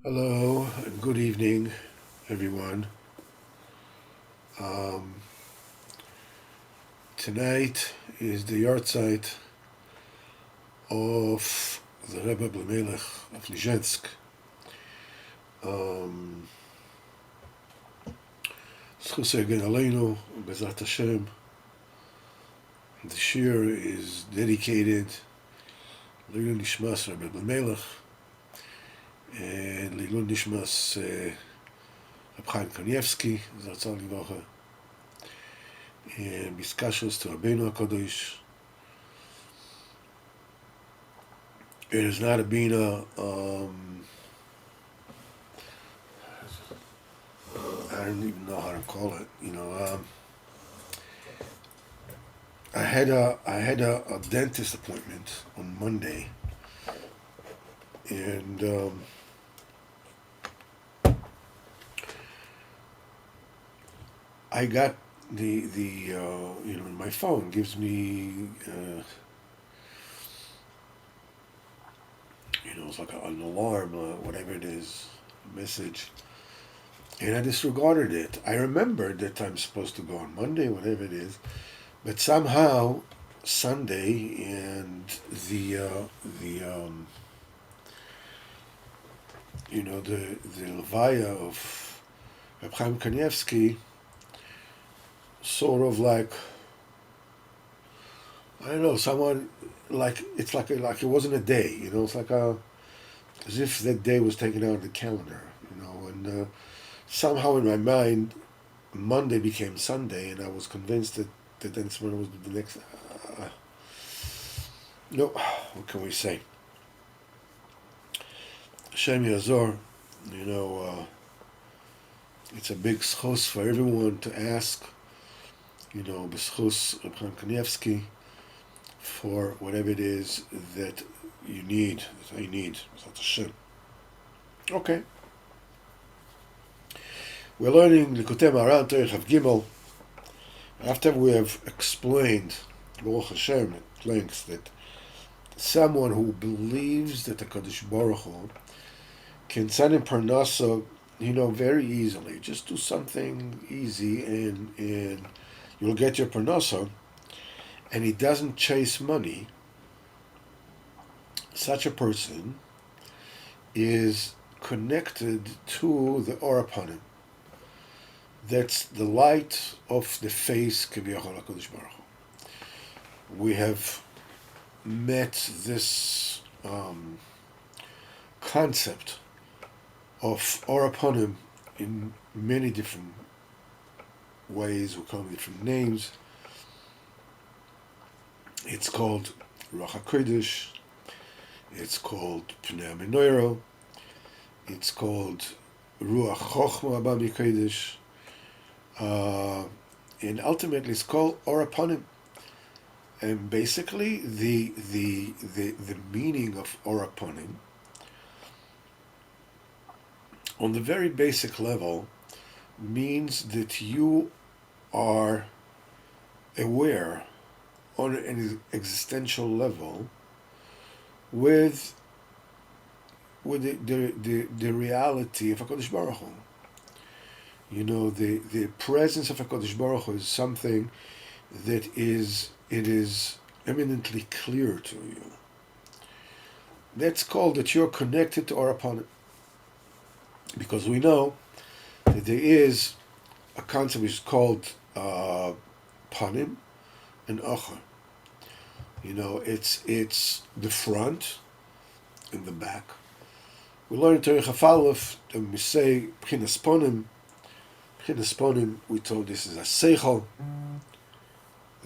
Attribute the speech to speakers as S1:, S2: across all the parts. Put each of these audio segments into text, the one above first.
S1: Hello and good evening, everyone. Um, Tonight is the yahrzeit of the Rebbe Blemelech of Lizhensk. Um, Zchus Egen Aleinu, Bezat Hashem. The shir is dedicated Leilun Nishmas Rebbe Blemelech and Leilun Nishmas Reb Chaim Kanievsky, Zatzal Livracha, and Biskashos to Rabbeinu HaKadosh. It is not a bina. I don't even know how to call it. I had a dentist appointment on Monday, and I got my phone gives me it's like an alarm, whatever it is, a message, and I disregarded it. I remembered that I'm supposed to go on Monday, whatever it is, but somehow Sunday and the the levaya of Reb Chaim Kanievsky sort of like, I don't know, someone, like it's like it wasn't a day, it's like as if that day was taken out of the calendar, and somehow in my mind Monday became Sunday, and I was convinced that then someone was the next. No, what can we say? Hashem Yazor, you know, it's a big schos for everyone to ask, b'schos Reb Chaim Kanievsky, for whatever it is that you need, that I need. That's Hashem. Okay. We're learning Likutey Moharan, Terech of Gimel. After we have explained, Baruch Hashem, at length, that someone who believes that the Kadosh Baruch Hu can send him parnasa, very easily. Just do something easy, and you'll get your parnasa. And he doesn't chase money. Such a person is connected to the Or upon him. That's the light of the face Kiviyachol HaKadosh Baruch Hu. We have met this concept of Or upon him in many different ways. We call them different names. It's called Ruach HaKodesh. It's called Pnei HaMenorah. It's called Ruach Chochma Abba Mikodesh. And ultimately it's called Or upon him. And basically the meaning of Or upon him, on the very basic level, means that you are aware on an existential level with the reality of HaKadosh Baruch Hu. The presence of HaKadosh Baruch Hu is something that it is eminently clear to you. That's called that you're connected to our opponent. Because we know that there is a concept which is called panim and achar. It's the front and the back. We learn in Torah Chafalef, and we say Pchinas Ponim. Pchinas Ponim, we told this is a seichel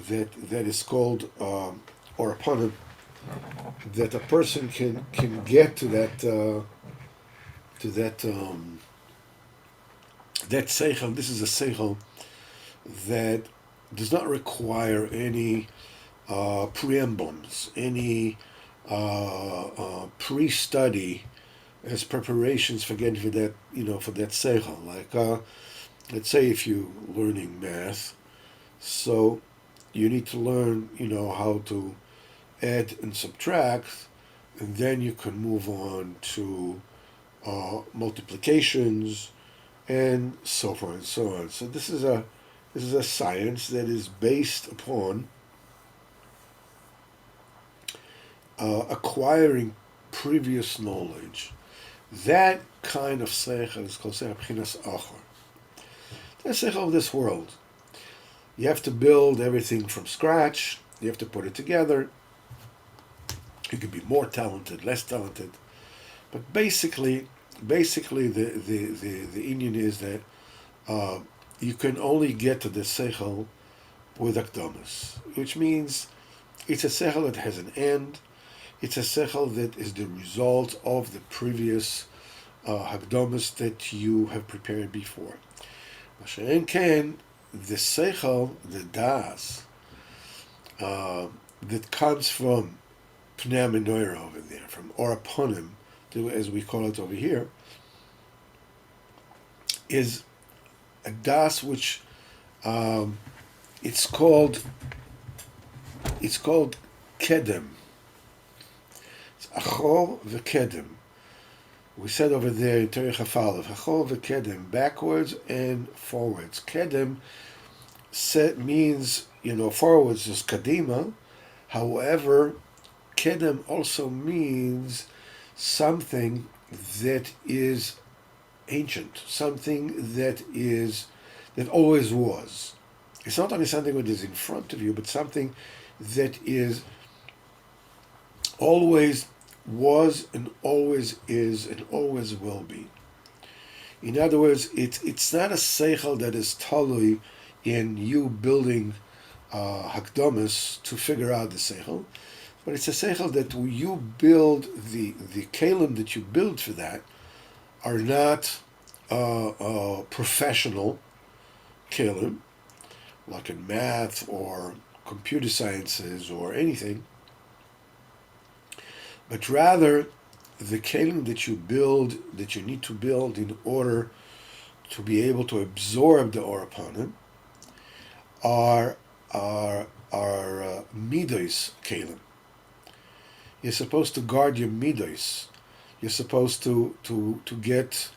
S1: that is called or upon him, that a person can get to that seichel. This is a seichel that does not require any preambles, any pre-study as preparations for getting for that seichel. Like, let's say if you're learning math, so you need to learn, how to add and subtract, and then you can move on to multiplications, and so forth and so on. So this is a science that is based upon acquiring previous knowledge. That kind of seichel is called seichel b'chinas achor. The seichel of this world. You have to build everything from scratch. You have to put it together. You can be more talented, less talented, but basically, the Indian is that you can only get to the seichel with akdamas, which means it's a seichel that has an end. It's a seichel that is the result of the previous hakdamas that you have prepared before. Mashen ken, the seichel, the das, that comes from pnei menorah over there, from oraponim, as we call it over here, is a das which it's called kedem. It's achor v'kedem. We said over there in Terech Hafalev, achor v'kedem, backwards and forwards. Kedem means, forwards is kadima. However, kedem also means something that is ancient, something that always was. It's not only something that is in front of you, but something that is always was and always is and always will be. In other words, it's not a seichel that is talui in you building hakdamas to figure out the seichel, but it's a seichel that you build, the kelim that you build for that are not professional kelim, like in math or computer sciences or anything, but rather the kelim that you build, that you need to build in order to be able to absorb the oraponim, are midos kelim. You're supposed to guard your midos. You're supposed to get,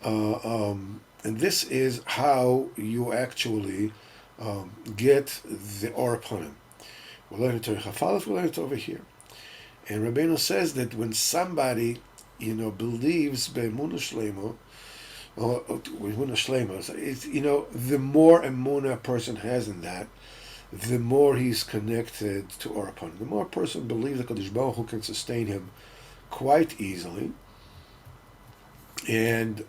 S1: and this is how you actually get the oraponim. We'll learn it to Chafalef, we'll learn it over here. And Rabbeinu says that when somebody, believes be'emunah shlema, or emunah shlema, it's, the more emunah a person has in that, the more he's connected to oraponim. The more a person believes that Kadosh Baruch Hu can sustain him quite easily, and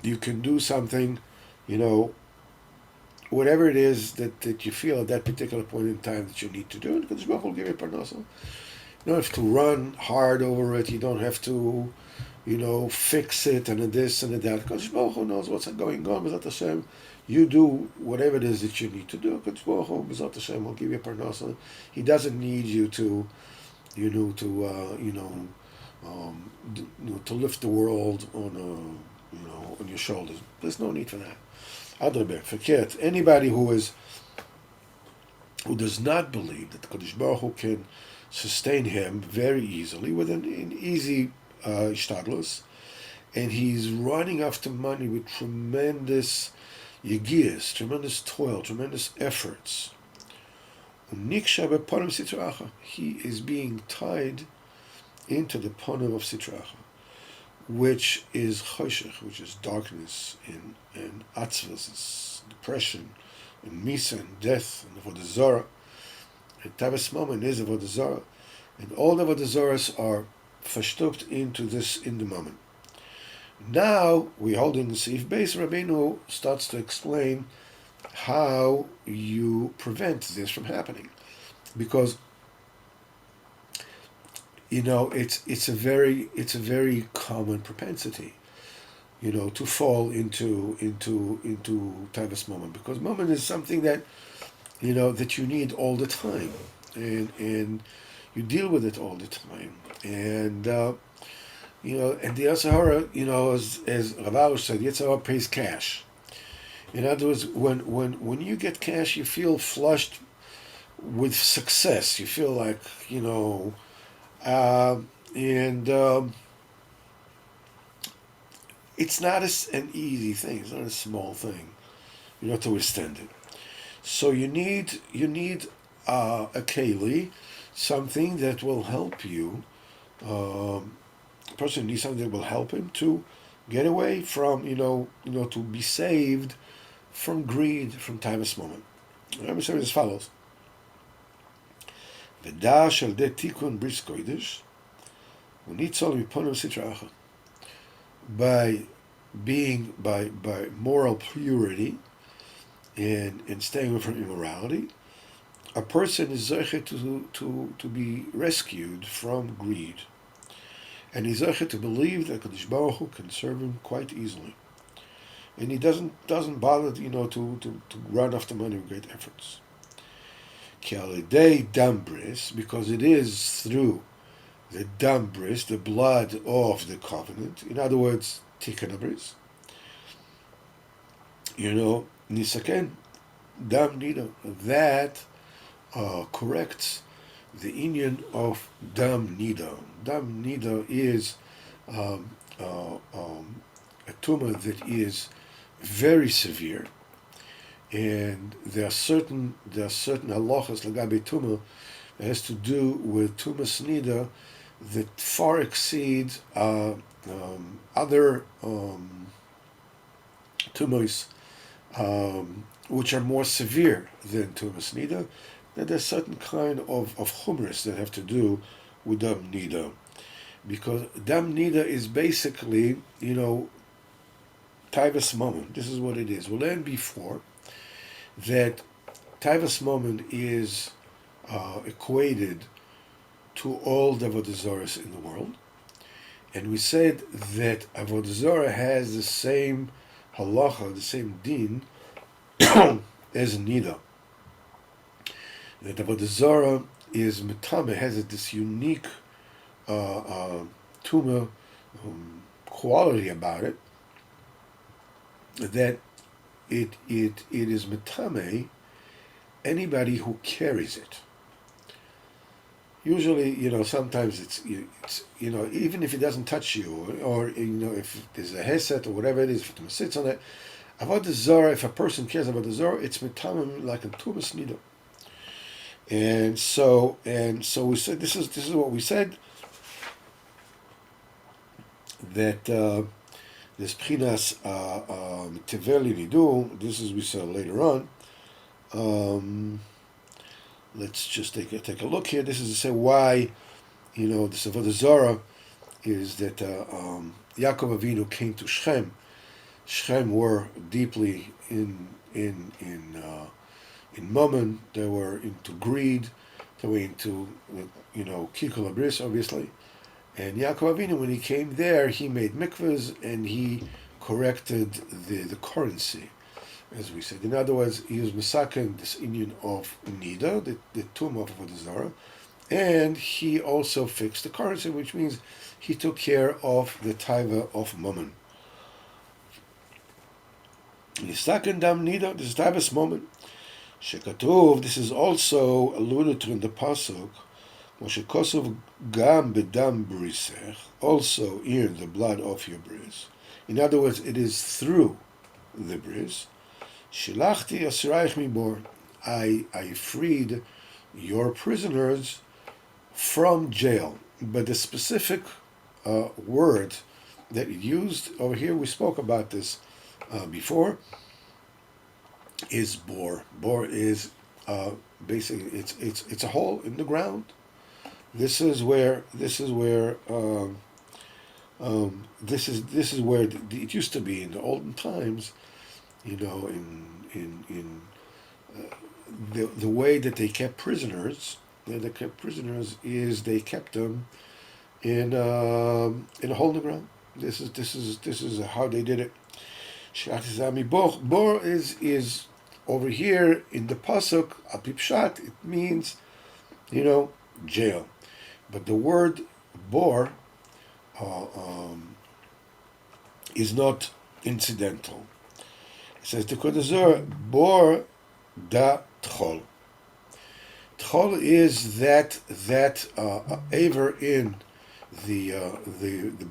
S1: you can do something, whatever it is that you feel at that particular point in time that you need to do, and Kadosh Baruch Hu will give you parnasa. You don't have to run hard over it. You don't have to, fix it and this and that. Kadosh Baruch Hu knows what's going on. B'ezrat Hashem, you do whatever it is that you need to do. Kadosh Baruch Hu, B'ezrat Hashem, will give you parnasa. He doesn't need you to lift the world on your shoulders. There's no need for that. Adrabeh, forget anybody who does not believe that Kadosh Baruch Hu can sustain him very easily with an easy ishtadlus, and he's running after money with tremendous yigiyas, tremendous toil, tremendous efforts. He is being tied into the ponim of sitracha, which is choshech, which is darkness, and atzvus, depression, and misa, and death, and avodah zarah. And Tavis moment is avodah zarah, and all the avodah zarahs are verstupt into this in the moment. Now we hold in the Seif Beis. Rabbeinu starts to explain how you prevent this from happening, because it's a very common propensity, to fall into Tavis moment, because moment is something that that you need all the time, and you deal with it all the time, and and the Yetzer Hara, as Rav Arush said, Yetzer Hara pays cash. In other words, when you get cash, you feel flushed with success. You feel like it's not an easy thing. It's not a small thing, to withstand it. So you need a keli, something that will help you. A person needs something that will help him to get away from, to be saved from greed, from taivas moment. Let me say it as follows: V'da shel de tikun bris kodesh, unitzol miponim sitra acha. By moral purity and staying away from immorality, a person is zeichet to be rescued from greed, and he's zeichet to believe that Kadosh Baruch Hu can serve him quite easily, and he doesn't bother to run after money with great efforts. Ki alidei dam bris, because it is through the dam bris, the blood of the covenant. In other words, tikkun bris. Nisaken dam nida, that corrects the inyan of dam nida. Dam nida is a tumor that is very severe, and there are certain halachas lagabe tumor that has to do with tumas nida that far exceeds other tumors which are more severe than tumas nida. That there's certain kind of humors that have to do with dam nida, because dam nida is basically taivas moment. This is what it is. We learned before that taivas moment is equated to all the avodah zaros in the world, and we said that avodah zarah has the same halacha, the same din as nida. That avodah zarah is metame, has this unique tumah quality about it, that it is metame anybody who carries it. Usually, sometimes it's even if it doesn't touch you, or if there's a heset or whatever it is, if it sits on it, avodah zarah, if a person cares about the zarah, it's metamim like a tumas nida. And so we said this is what we said, that this pchinas teveli nidu. This is we said later on. Let's just take a look here. This is to say why, this avodah zarah is that Yaakov Avinu came to Shechem. Shechem were deeply in mammon. They were into greed. They were into kikul abris, obviously. And Yaakov Avinu, when he came there, he made mikvahs and he corrected the currency, as we said. In other words, he was misaken this inyan of nida, the tumah of avodah zarah, and he also fixed the currency, which means he took care of the taiva of mammon. Misaken dam nida, this is taivas moment. Shekatuv, this is also alluded to in the pasuk, Moshe Kosov gam bedam brisech, also in the blood of your bris. In other words, it is through the bris. Shilachti asiraich mibor, I freed your prisoners from jail. But the specific word that it used over here, we spoke about this before, is bor. Bor is basically it's a hole in the ground. This is where it used to be in the olden times. In the way that they kept prisoners. Is they kept them in a hole in the ground. This is how they did it. Bor is over here in the pasuk apipshat. It means jail, but the word bor is not incidental. It says the Kodazor bor da tchol. Tchol is that aver in the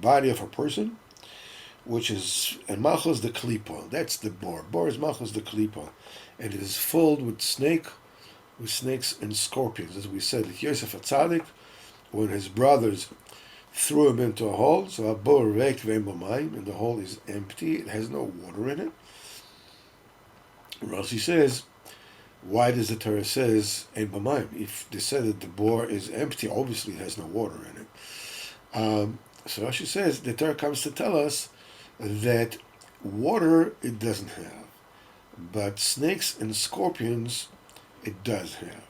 S1: body of a person, which is, and Malchus the Klipa. That's the bor. Bor is Malchus the Klipa. And it is filled with snakes and scorpions. As we said, like Yosef HaTzadik, when his brothers threw him into a hole, so a bor reik ve'em b'mayim, and the hole is empty, it has no water in it. Rashi says, why does the Torah says ein b'mayim? If they said that the bor is empty, obviously it has no water in it. So Rashi says the Torah comes to tell us that water it doesn't have, but snakes and scorpions it does have.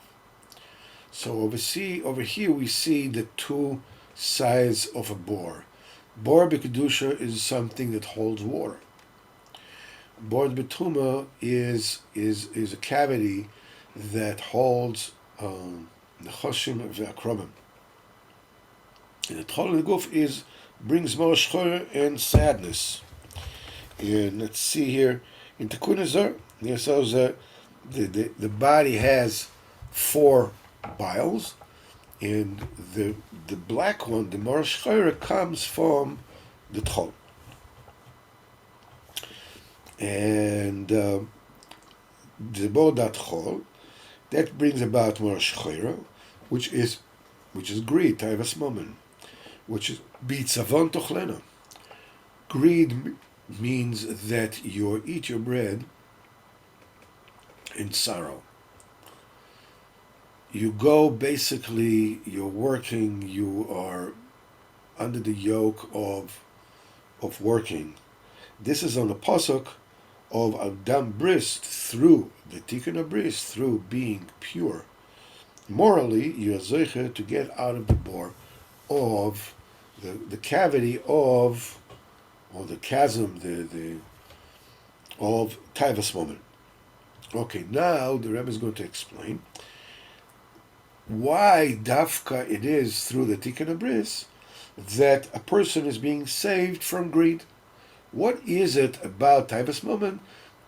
S1: So over here we see the two sides of a bor. Bor b'kedusha is something that holds water. Bor b'tuma is a cavity that holds nechoshim ve'akromim. And the Tchol Guf brings more shchor and sadness. And let's see here in Tikkun Azar, the body has 4 biles, and the black one, the more shchor, comes from the Tchol. And the Bodat Chol, that brings about more shchor, which is greed, Taivas Momen, which is bitzavon tochlena. Greed means that you eat your bread in sorrow. You go, basically, you're working, you are under the yoke of working. This is on the pasuk of Adam Bris, through the Tikkun Bris, through being pure. Morally, you are zeicher to get out of the bor of the cavity of, or the chasm, of Taivas Momen. Okay, now the Rebbe is going to explain why dafka it is through the Tikkun Bris that a person is being saved from greed. What is it about Taivas Momen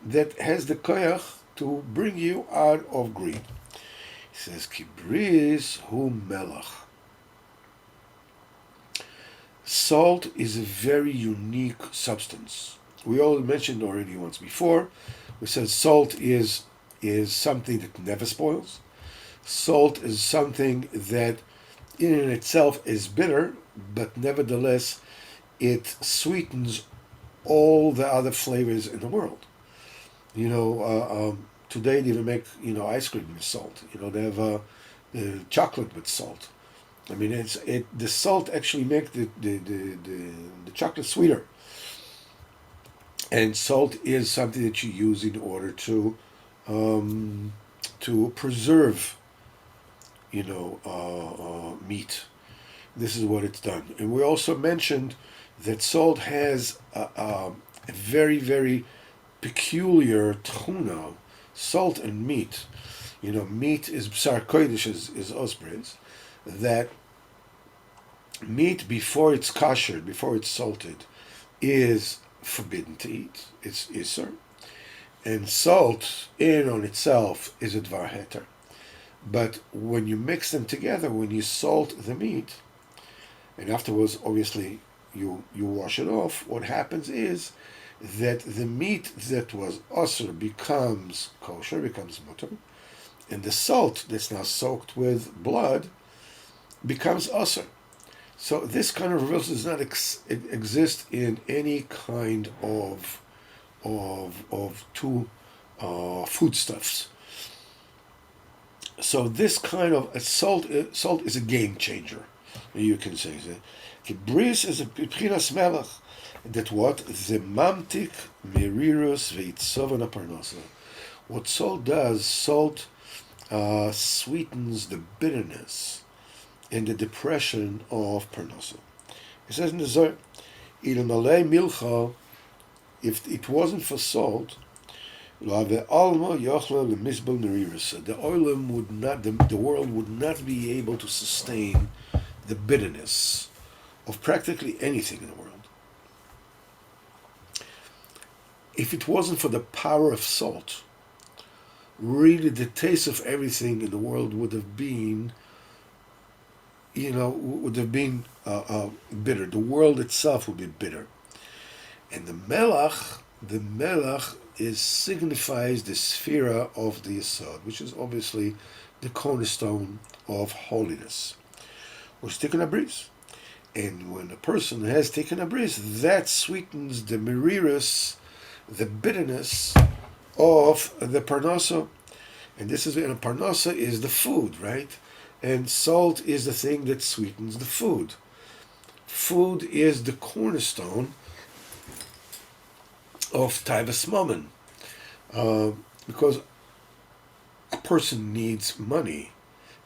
S1: that has the koyach to bring you out of greed? He says, Ki bris hu melach. Salt is a very unique substance. We all mentioned already once before. We said salt is something that never spoils. Salt is something that in and itself is bitter, but nevertheless it sweetens all the other flavors in the world. Today they even make ice cream with salt. They have chocolate with salt. I mean, the salt actually makes the chocolate sweeter. And salt is something that you use in order to preserve, meat. This is what it's done. And we also mentioned that salt has a very, very peculiar tchuna. Salt and meat. Meat is b'sar kodesh, is osbres. That meat, before it's kosher, before it's salted, is forbidden to eat. It's iser. And salt, in on itself, is a dvar heter. But when you mix them together, when you salt the meat, and afterwards, obviously, you wash it off, what happens is that the meat that was osir becomes kosher, becomes mutter, and the salt that's now soaked with blood becomes osir. So this kind of reversal does not exist in any kind of two foodstuffs. So this kind of salt is a game changer. You can say that. Bris is a pchinas melach. That what? The mamtik merirus veitzovana parnasa. What salt does, salt sweetens the bitterness and the depression of parnasa. It says in the Zohar, ilmalei milcha, if it wasn't for salt, the oilam would not, the world would not be able to sustain the bitterness of practically anything in the world. If it wasn't for the power of salt, really the taste of everything in the world would have been, bitter. The world itself would be bitter. And the melach signifies the sphera of the Yesod, which is obviously the cornerstone of holiness. Was taken a bris. And when a person has taken a bris, that sweetens the meriris, the bitterness of the parnasa. And this is, and a parnasa is the food, right? And salt is the thing that sweetens the food. Food is the cornerstone of Taivas Mammon. Because a person needs money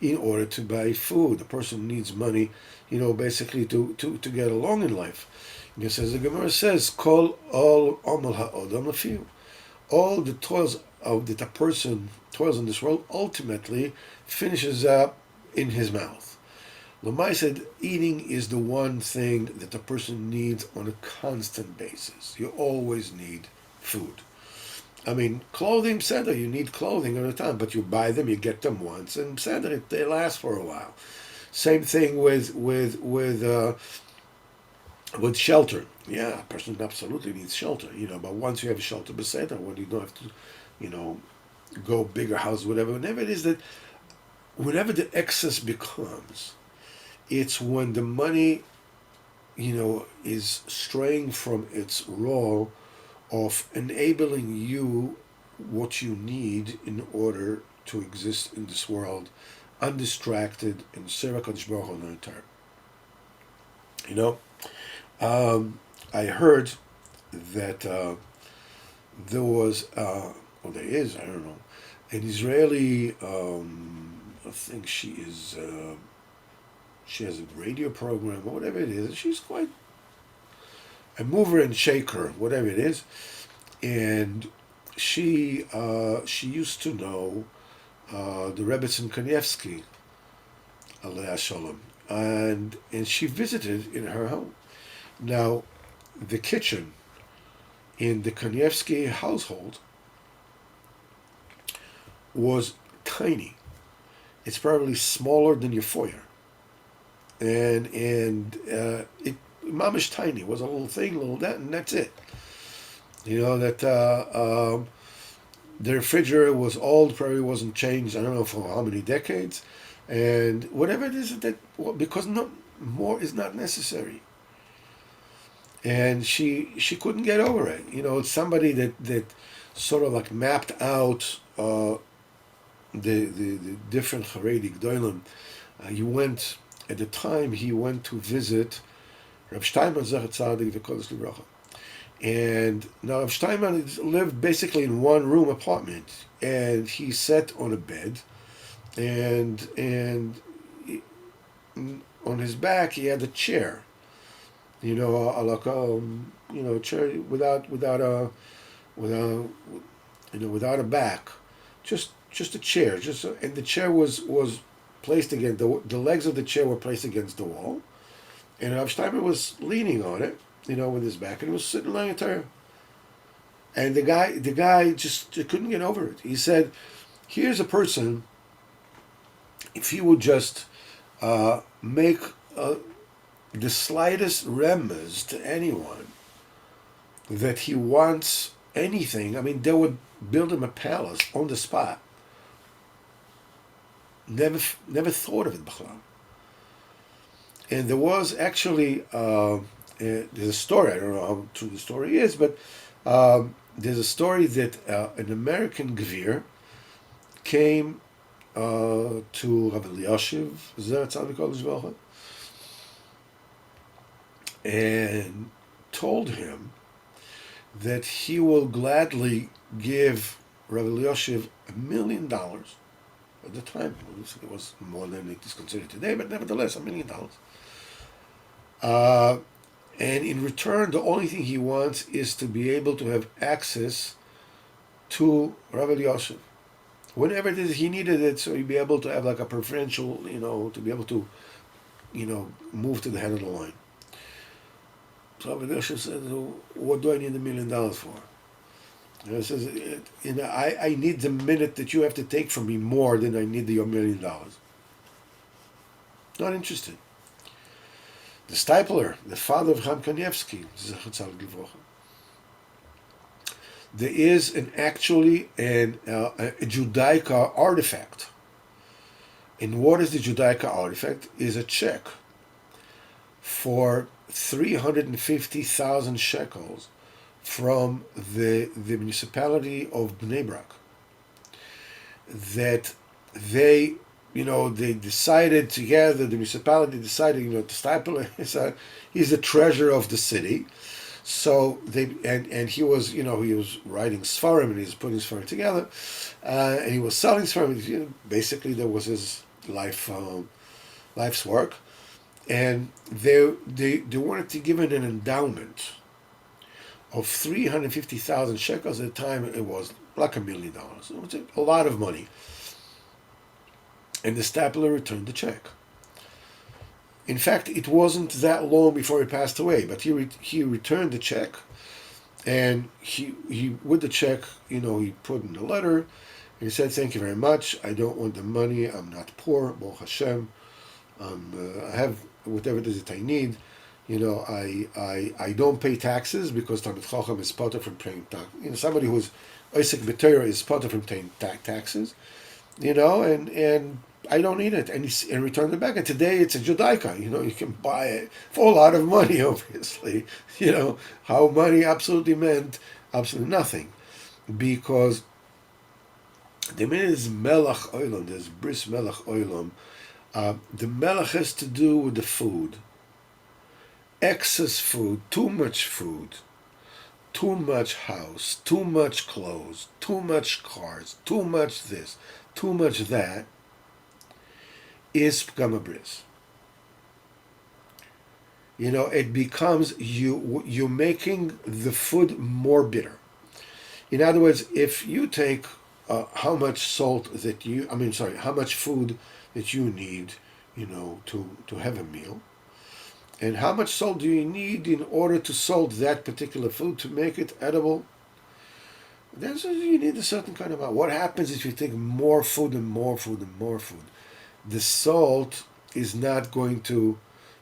S1: in order to buy food. A person needs money, basically to get along in life. And as the Gemara says, Kol all amal ha'odam lefiu. All the toils that a person toils in this world ultimately finishes up in his mouth. Lamai said, eating is the one thing that a person needs on a constant basis. You always need food. I mean, clothing, Seder, you need clothing all the time, but you buy them, you get them once, and Seder, they last for a while. Same thing with shelter. Yeah, a person absolutely needs shelter, but once you have a shelter, Seder, when you don't have to, go bigger house, whatever it is that, whenever the excess becomes, it's when the money, is straying from its role of enabling you what you need in order to exist in this world, undistracted and serve HaKadosh Baruch Hu on entire. I heard that there was, or there is, I don't know, an Israeli, I think she has a radio program or whatever it is. She's quite a mover and shaker, whatever it is, and she used to know the Rebbetzin Kanievsky, Alei Shalom, and she visited in her home. Now, the kitchen in the Kanievsky household was tiny. It's probably smaller than your foyer, and it mamish tiny. It was a little thing, little that, and that's it. The refrigerator was old, probably wasn't changed, I don't know for how many decades, and whatever it is because no more is not necessary. And she couldn't get over it. It's somebody that sort of like mapped out the different Haredi Gdolim. At the time, he went to visit Rav Steinman Zachat Tzadik v'Kodesh Livracha. And now Rav Steinman lived basically in one room apartment, and he sat on a bed, and on his back he had a chair, like a chair without a back, just a chair, and the chair was placed against the legs of the chair were placed against the wall, and Rav Steinman was leaning on it, with his back, and he was sitting lying in Torah. And the guy just couldn't get over it. He said, "Here's a person. If he would just make the slightest remez to anyone that he wants anything, I mean, they would build him a palace on the spot. Never thought of it, b'chlal." And there was actually there's a story. I don't know how true the story is, but there's a story that an American gvir came to Rav Eliashiv and told him that he will gladly give Rav Eliashiv $1 million. At the time, it was more than it is considered today, but nevertheless, $1 million. And in return, the only thing he wants is to be able to have access to Rav Eliashiv. Whenever it is he needed it, so he'd be able to have like a preferential, to be able to, move to the head of the line. So Rav Eliashiv said, "What do I need $1 million for?" And he says, I need the minute that you have to take from me more than I need your $1 million. Not interested. The Stipler, the father of Chaim Kanievsky, there is a Judaica artifact. And what is the Judaica artifact? Is a check for 350,000 shekels from the municipality of Bnei Brak, that they decided together, the municipality decided, to Stapler he's the treasurer of the city. So and he was, he was writing Sfarim and he was putting Sfarim together, and he was selling Sfarim. Basically, that was his life's work, and they wanted to give it an endowment of 350,000 shekels. At the time, it was like $1 million. It was a lot of money, and the Stapler returned the check. In fact, it wasn't that long before he passed away, but he returned the check, and he with the check, he put in a letter, and he said, "Thank you very much. I don't want the money. I'm not poor. Baruch Hashem. I have whatever it is that I need. I don't pay taxes because Talmid Chacham is part from paying tax. Somebody who's Isaac B'Torah is part from paying taxes. And I don't need it," and returned it back. And today it's a Judaica. You can buy it for a lot of money. Obviously, how money absolutely meant absolutely nothing, because the minute is Melach Olam, there's Bris Melach Olam. The Melach has to do with the food, excess food, too much food, too much house, too much clothes, too much cars, too much this, too much that. Is Pgam Bris. It becomes you're making the food more bitter. In other words, if you take how much food that you need, to have a meal, and how much salt do you need in order to salt that particular food to make it edible, then you need a certain kind of amount. What happens if you take more food and more food and more food? The salt is not going to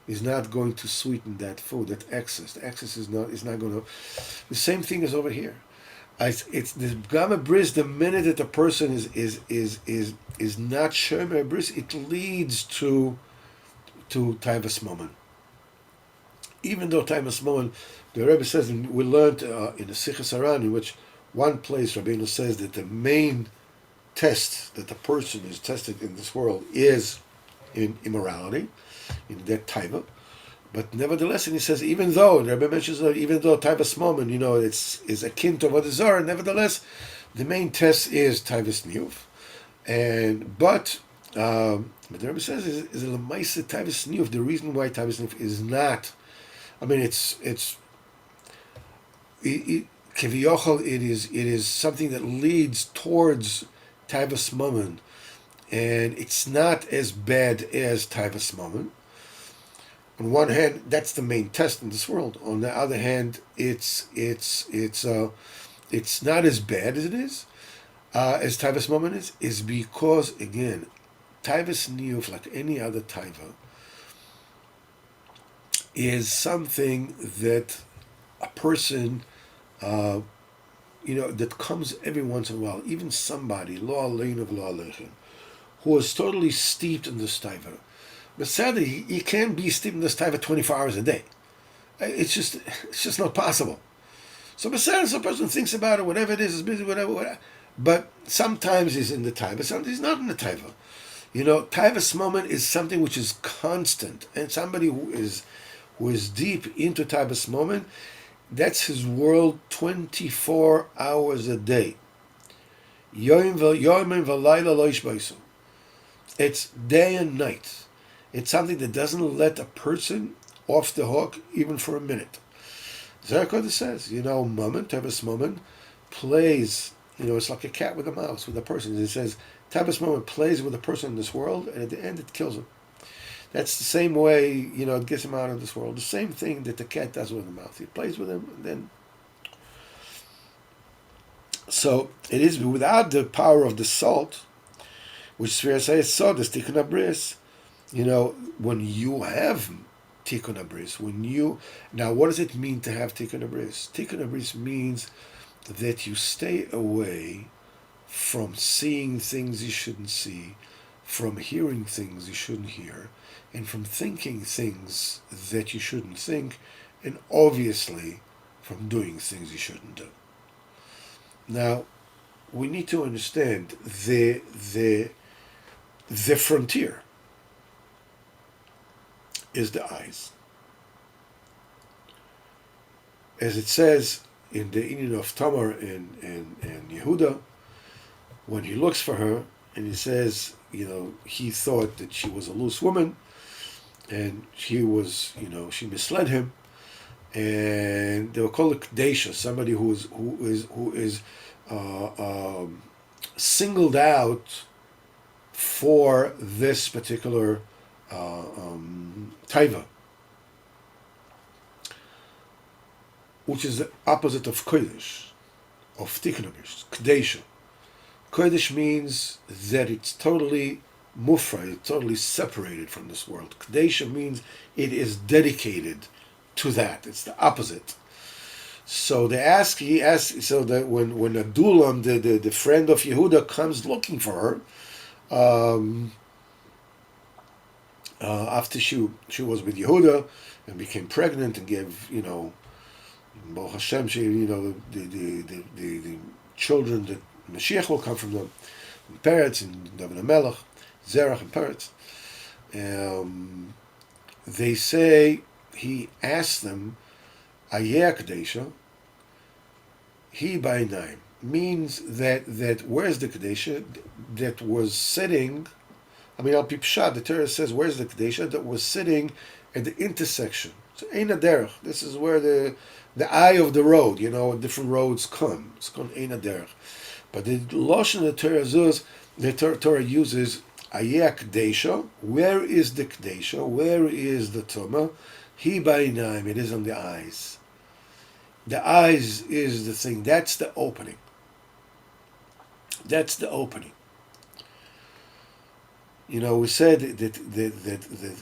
S1: sweeten that food. That excess, the excess is not going to. The same thing is over here. It's the Gamma Bris. The minute that a person is not Shomer Bris, it leads to Taivas Momen. Even though Taivas Momen, the Rebbe says, and we learned in the Sichas Haran, in which one place Rabbeinu says that the main test that the person is tested in this world is in immorality, in that taiva. But nevertheless, and he says, even though, and Rabbi mentions that even though taivas moment, is akin to what is zara, nevertheless, the main test is taivas niyuf. But the Rabbi says is a lemaisa taivas niyuf. The reason why taivas niyuf is not, kiviyachol, it is something that leads towards Taivas Momen, and it's not as bad as Taivas Momen. On one hand, that's the main test in this world. On the other hand, it's not as bad as it is as Taivas Momen is because, again, Taivas Niyuf, like any other Taiva, is something that a person that comes every once in a while. Even somebody, lo alein of lo aleichem, who is totally steeped in this taiva. But sadly, he can't be steeped in this taiva 24 hours a day. It's just not possible. So besides, the person thinks about it, whatever it is busy, whatever. But sometimes he's in the taiva, sometimes he's not in the taiva. Taivas moment is something which is constant, and somebody who is deep into taivas moment, that's his world 24 hours a day. It's day and night. It's something that doesn't let a person off the hook even for a minute. Zerah says, moment, Taivas moment, plays, it's like a cat with a mouse, with a person. It says, Taivas moment plays with a person in this world, and at the end it kills him. That's the same way, it gets him out of this world. The same thing that the cat does with the mouth. He plays with him, and then... So, it is without the power of the salt, which Sfira says, so does Tikkun HaBris. When you have Tikkun HaBris, now what does it mean to have Tikkun HaBris? Tikkun HaBris means that you stay away from seeing things you shouldn't see, from hearing things you shouldn't hear, and from thinking things that you shouldn't think, and obviously from doing things you shouldn't do. Now, we need to understand the frontier is the eyes. As it says in the Indian of Tamar and Yehuda, when he looks for her and he says, he thought that she was a loose woman, and she misled him, and they were called a Kadesha, somebody who is singled out for this particular taiva, which is the opposite of kodesh, of tikkun habrish, Kadesha. Kodesh means that it's totally mufra, it's totally separated from this world. Kadesha means it is dedicated to that. It's the opposite. So he asks, so that when Adulam, the friend of Yehuda, comes looking for her, after she was with Yehuda and became pregnant and gave, Baruch Hashem, the children that Mashiach will come from them, Peretz and David HaMelech, Zerach and Peretz. They say he asked them, Ayeh Kadesha, he by name, means that where's the Kadesha that was sitting, Al Pi Pshat, the Torah says, where's the Kadesha that was sitting at the intersection? So Ein HaDerech, this is where the eye of the road, different roads come. It's called Ein HaDerech. But the Lashon of the Torah uses Ayeh Kadesha. Where is the Kadesha? Where is the Tumah? He by name, it is on the eyes. The eyes is the thing. That's the opening. That's the opening. We said that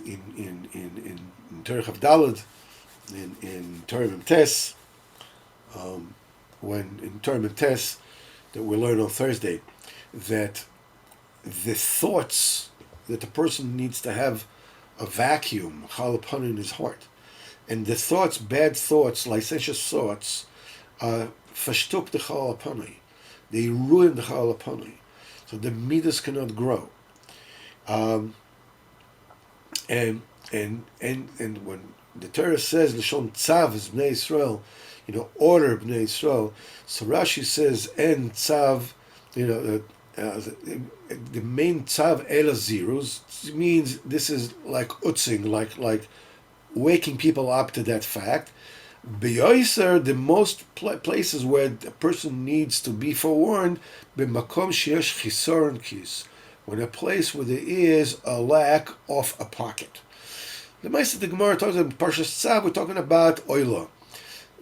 S1: in Torah Chavdalad, in Torah Memtes, when in Torah Memtes that we learn on Thursday, that the thoughts that the person needs to have a vacuum, chalapana in his heart, and the thoughts, bad thoughts, licentious thoughts, fashtuk the chalapana, they ruin the chalapana, so the midas cannot grow. And when the Torah says Lashon Tzav is Bnei Yisrael, order Bnei Yisrael, so Rashi says and Tzav, the main Tzav Ela Zirus means this is like utzing, like waking people up to that fact. B'yoser, the most places where a person needs to be forewarned, b'makom sheyesh chisoron kis, when a place where there is a lack of a pocket. The Ma'aseh the Gemara talks about Parshas Tzav. We're talking about oila.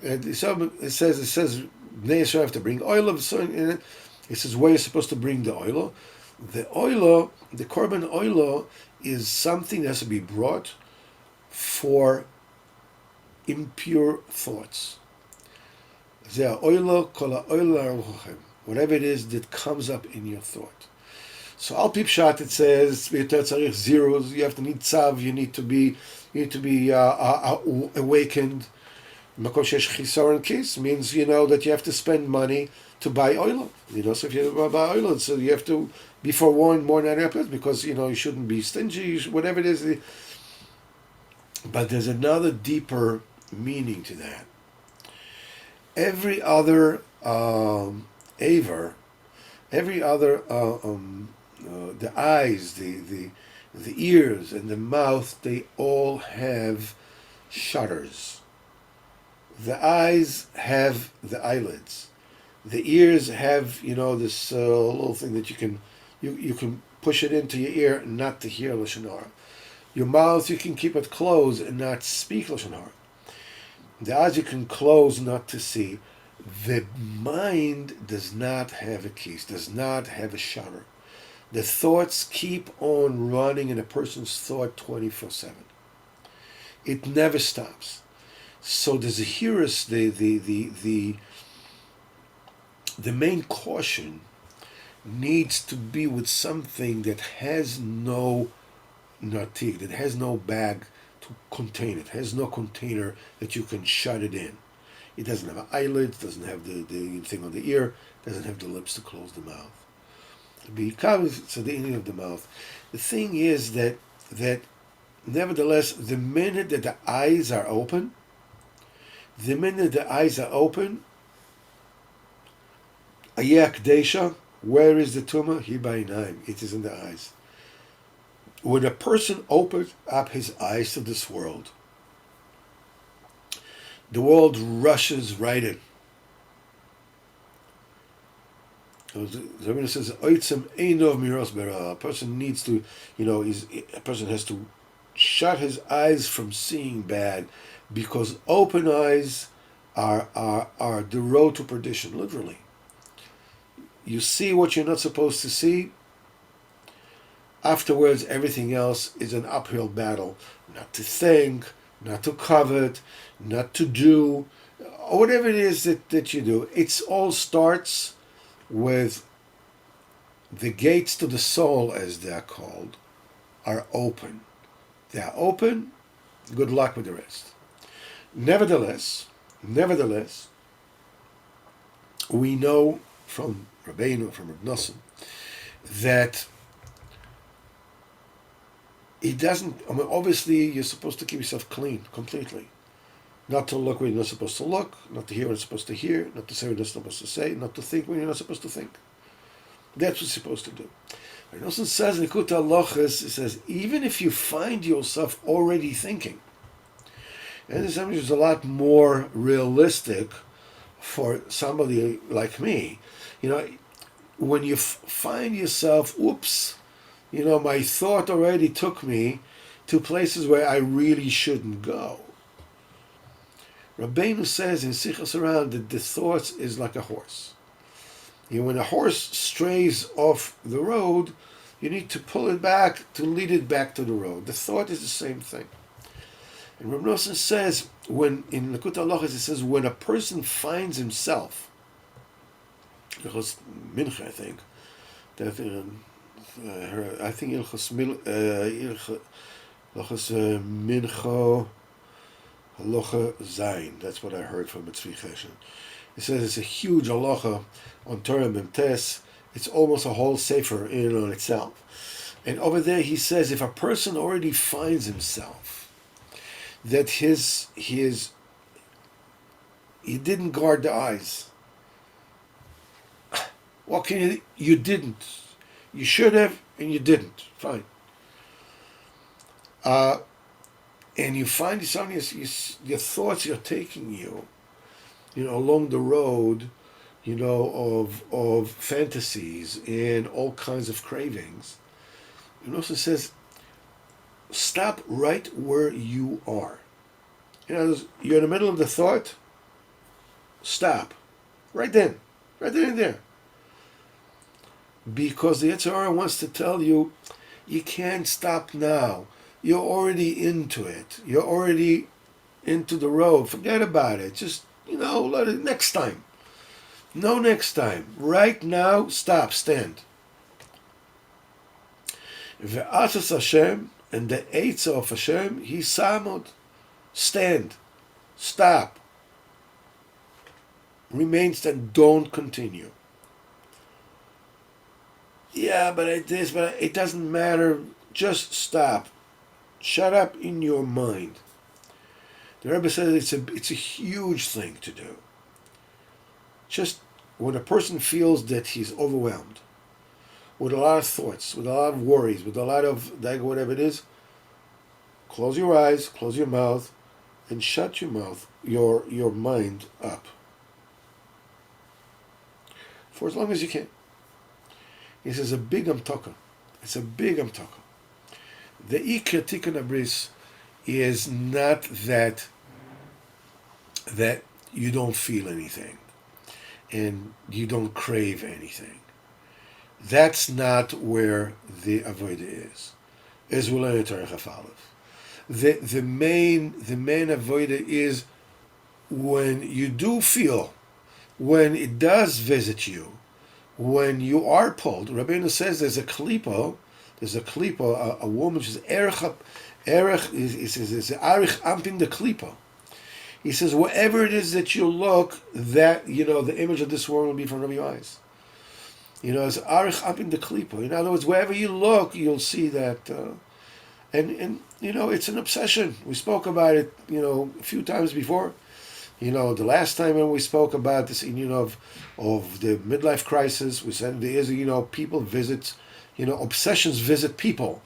S1: And it says Bnei Yisrael have to bring oila. So it says where you're supposed to bring the oila. The oila, the korban oila, is something that has to be brought for impure thoughts. Whatever it is that comes up in your thought. So Al Pi Pshat it says zeros. You have to need tzav. You need to be awakened. Makom sheyesh chisaron kis means that you have to spend money to buy oil. So if you buy oil, so you have to be forewarned more than that because you shouldn't be stingy. Whatever it is, but there's another deeper meaning to that. Every other aver, every other the eyes, the ears, and the mouth, they all have shutters. The eyes have the eyelids. The ears have, this little thing that you can push it into your ear not to hear Lashon Hara. Your mouth, you can keep it closed and not speak Lashon Hara. The eyes you can close not to see. The mind does not have a keys, does not have a shutter. The thoughts keep on running in a person's thought 24/7. It never stops. So the Zahirus, the the main caution needs to be with something that has no natik, that has no bag to contain it, has no container that you can shut it in. It doesn't have eyelids, doesn't have the thing on the ear, doesn't have the lips to close the mouth. Because so the ending of the mouth. The thing is that nevertheless, the minute that the eyes are open, Ayak Desha, where is the tumah? Hibainaim. It is in the eyes. When a person opens up his eyes to this world, the world rushes right in. So the Rebbe says, a person needs to, a person has to shut his eyes from seeing bad, because open eyes are the road to perdition, literally. You see what you're not supposed to see. Afterwards, everything else is an uphill battle. Not to think, not to covet, not to do, or whatever it is that you do. It all starts with the gates to the soul, as they're called, are open. They are open, good luck with the rest. Nevertheless, we know from Rabbeinu, from Reb Nosson, that it doesn't, obviously you're supposed to keep yourself clean completely. Not to look when you're not supposed to look, not to hear when you're supposed to hear, not to say when you're not supposed to say, not to think when you're not supposed to think. That's what you're supposed to do. Reb Nosson says in Likutey Moharan, it says, even if you find yourself already thinking, and this is a lot more realistic for somebody like me, when you find yourself, my thought already took me to places where I really shouldn't go. Rabbeinu says in Sichos Aran that the thought is like a horse. When a horse strays off the road, you need to pull it back to lead it back to the road. The thought is the same thing. And Reb Nosson says, in Likutey Moharan, it says, when a person finds himself, Ilchos Mincha, I think, Ilchos Mincha Halacha Zayin. That's what I heard from Tzvi Cheshen. It says it's a huge halacha on Torah Memtes. It's almost a whole sefer in and on itself. And over there he says, if a person already finds himself that he didn't guard the eyes. What can you didn't. You should have and you didn't. Fine. And you find some your thoughts are taking you, along the road, of fantasies and all kinds of cravings. It also says, stop right where you are. You're in the middle of the thought. Stop. Right then and there. Because the Yetzer Hara wants to tell you, you can't stop now. You're already into it. You're already into the road. Forget about it. Just, let it next time. No next time. Right now, stop, stand. Ve'atzas Hashem, and the Eitzah of Hashem, He samod. Stand. Stop. Remain stand. Don't continue. Yeah, but it doesn't matter. Just stop. Shut up in your mind. The Rebbe says it's a huge thing to do. Just when a person feels that he's overwhelmed with a lot of thoughts, with a lot of worries, with a lot of whatever it is, close your eyes, close your mouth, and shut your mouth, your mind up. For as long as you can. He says a big amtaka. It's a big amtaka. The Ikra Tikkun Abris is not that you don't feel anything and you don't crave anything. That's not where the avodah is. As we learn in Torah Chaf Aleph. The main avodah is when you do feel when it does visit you, when you are pulled, Rabbeinu says there's a klipa, a woman, she's erech is arich ampin the klipa. He says, wherever it is that you look, that, the image of this world will be in front of your eyes. It's arich ampin the klipa. In other words, wherever you look, you'll see that. And it's an obsession. We spoke about it, a few times before. The last time when we spoke about this of the midlife crisis, we said there is, people visit, obsessions visit people,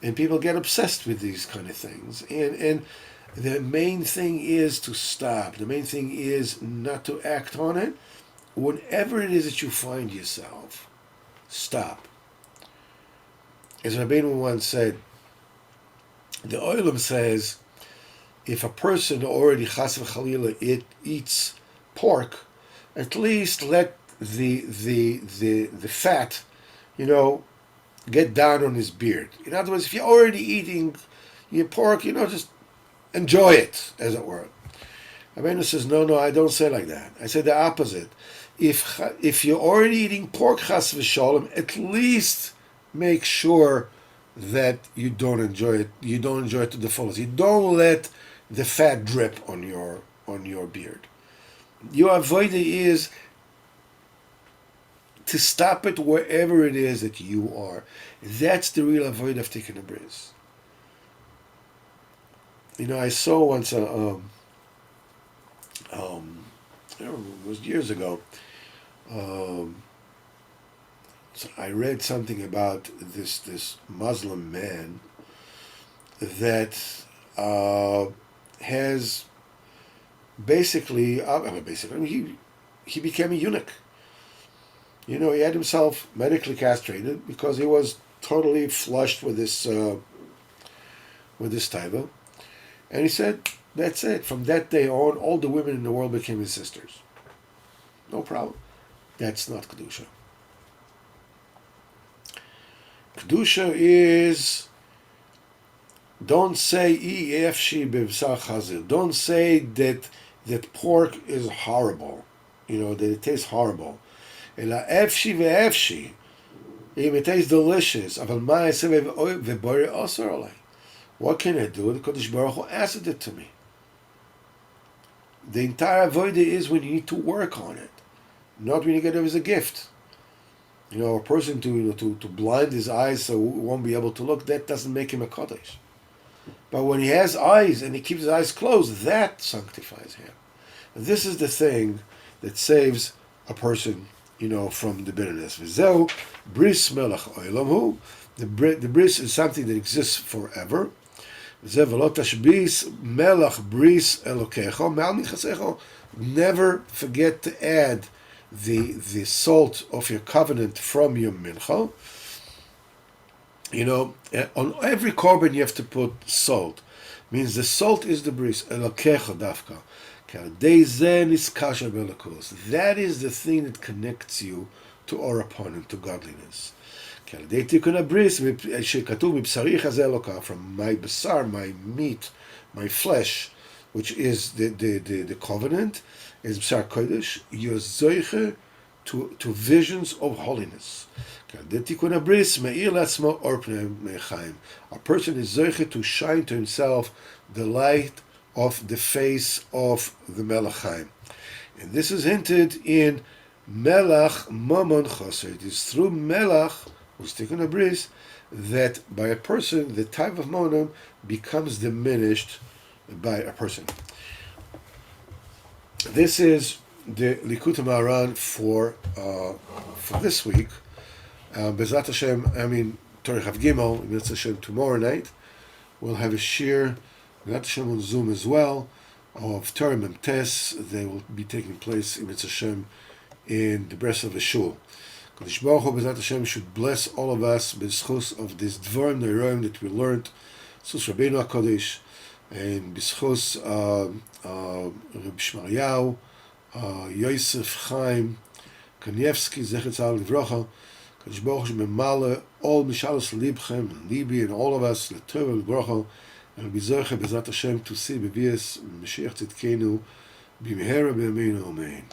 S1: and people get obsessed with these kind of things. And the main thing is to stop. The main thing is not to act on it. Whenever it is that you find yourself, stop. As Rabbeinu once said, the Olam says, if a person already chas v'chalila eats pork, at least let the fat, get down on his beard. In other words, if you're already eating your pork, just enjoy it, as it were. Rabbeinu says, no, I don't say like that. I say the opposite. If you're already eating pork chas v'sholem, at least make sure that you don't enjoy it. You don't enjoy it to the fullest. You don't let the fat drip on your beard. Your avoida is to stop it wherever it is that you are. That's the real avoid of taking a bris. I saw once it was years ago. So I read something about this Muslim man that has basically, he became a eunuch. He had himself medically castrated because he was totally flushed with this taiva, and he said, "That's it. From that day on, all the women in the world became his sisters. No problem." That's not kedusha. Kedusha is, don't say don't say that pork is horrible, that it tastes horrible. Ela efshi ve'efshi, it tastes delicious. What can I do? The Kodesh Baruch Hu asked it to me. The entire avodah is when you need to work on it, not when you get it as a gift. A person to blind his eyes so he won't be able to look, that doesn't make him a Kodesh. But when he has eyes and he keeps his eyes closed, that sanctifies him. This is the thing that saves a person, from the bitterness. V'zeu bris melech olam hu. The bris is something that exists forever. V'zeu v'lo tashbis melech bris elokecho me'al michasecho. Never forget to add the salt of your covenant from your mincha. On every korban you have to put salt. Means the salt is the bris. Elokecho dafka. That is the thing that connects you to our opponent, to godliness. From my basar, my meat, my flesh, which is the covenant, is b'sar kodesh, you're zoiche to visions of holiness. A person is zoiche to shine to himself the light of the face of the Melech Chaim. And this is hinted in Melach Mamon Choser. It is through Melach, who's taken a bris, that by a person, the type of Monom becomes diminished by a person. This is the Likutey Moharan for this week. Bezrat Hashem, Torah Chav Gimel, Bezrat Hashem, tomorrow night, we'll have a shir Bezrat Hashem on Zoom as well, of Torah Memtes. They will be taking place in Bezrat Hashem in the breast of the shul. Kodesh Baruch Hu Bezrat Hashem should bless all of us b'schus of this Dvarim Neiroim that we learned, Sus Rabbeinu HaKodesh, and b'schus Reb Shmaryahu, Yosef Chaim Kanievsky, Zecher Tzal Livrocha. Kodesh Baruch Hu memale all mishalos libchem, libi, and all of us, l'tov l'bracha, and be zoche Bezrat Hashem to see bevias Mashiach Tzidkenu b'mehera b'yameinu amen.